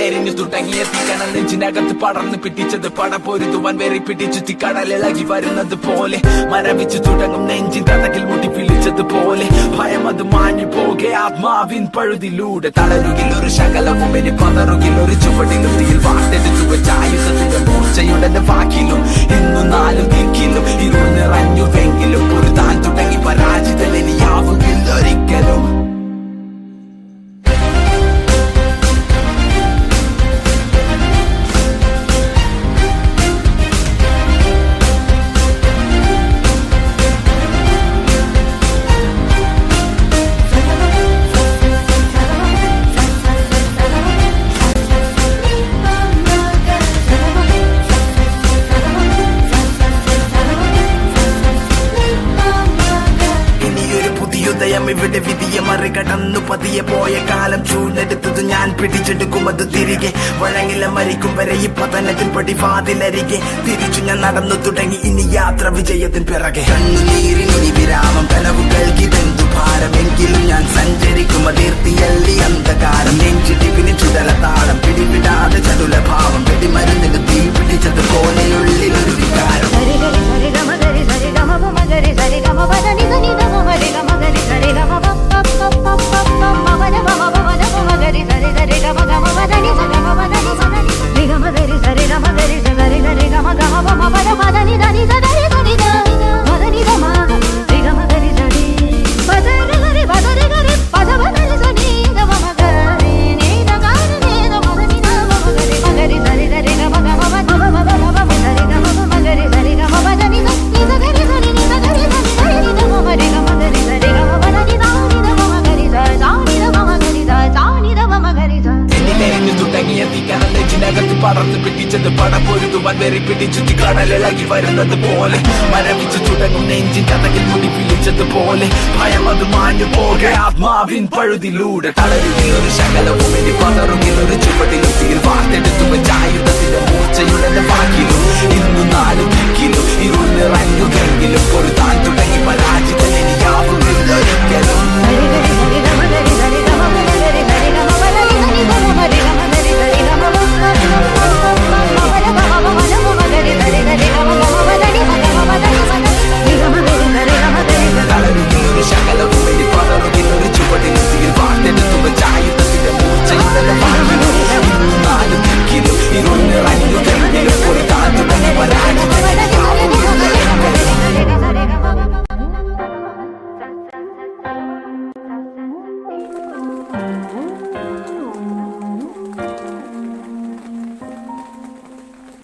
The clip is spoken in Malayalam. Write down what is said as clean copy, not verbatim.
കരിഞ്ഞു തുടങ്ങിയ തീക്കണൽ നെഞ്ചിനകത്ത് പടർന്ന് പിടിച്ചത് പടപൊരുതുവാൻ വെറി പിടിച്ചു കടലിളകി വരുന്നത് പോലെ മരവിച്ചു തുടങ്ങും നെഞ്ചിൻ തടകിൽ മുട്ടി പിടിച്ചതുപോലെ ഭയം അത് മാഞ്ഞു പോകെ ആത്മാവിൻ പഴുതിലൂടെ തളരുകിൽ ഒരു ശകലവും ഇനി പതറുകിൽ ഒരു ചുവടിലും തീയിൽ വാർത്തെടുത്തു വെച്ച ആയുധത്തിന്റെ മൂർച്ചയുടെ വാക്കിലും ഇന്നു നാലും ദിക്കിലും ഇരുൾ നിറഞ്ഞുവെങ്കിലും ഒരു താൻ തുടങ്ങി പരാജിതൻ ഇനിയാവുകില്ല ഒരിക്കലും. ഇവിടെ വിധിയെ മറികടന്നു പതിയെ പോയ കാലം ചൂഴ്ന്നെടുത്തത് ഞാൻ പിടിച്ചെടുക്കും അത് തിരികെ വഴങ്ങില്ല മരിക്കും വരെ ഈ പതനത്തിൽ പടിവാതിലരികെ തിരിച്ചു ഞാൻ നടന്നു തുടങ്ങി ഇനി യാത്ര വിജയത്തിൻ പിറകെ കണ്ണുനീരിനി വിരാമം കനവുകൾക്കിതെന്തു ഭാരമെങ്കിലും ഞാൻ സഞ്ചരിക്കും അതിർത്തിയല്ലി അന്ധകാരം നെഞ്ചിടിപ്പിന് ചുടലതാളം പിടിവിടാതെ ചടുല ഭാവം വെടിമരുന്നിന് തീ പിടിച്ചത് പോലെയുള്ളിലൊരു വികാരം. പടർന്ന് പിടിച്ചത് പടപൊരുതുവാൻ വെറി പിടിച്ചു കടലിളകി വരുന്നത് പോലെ മരവിച്ചു തുടങ്ങും നെഞ്ചിൻ കഥകിൽ മുടി പിടിച്ചതുപോലെ ഭയം അത് മാഞ്ഞു പോകെ ആത്മാവിൻ പഴുതിലൂടെ തളരുകിൽ ഒരു ശകലവും ഇനി പതറുകിൽ ഒരു ചുവടിലും തീയിൽ വാർത്തെടുത്തു വെച്ച ആയുധത്തിന്റെ മൂർച്ചയുടെ വാക്കിലും ഇന്നു നാലും ദിക്കിലും ഇരുൾ നിറഞ്ഞുവെങ്കിലും ഒരു താൻ തുടങ്ങി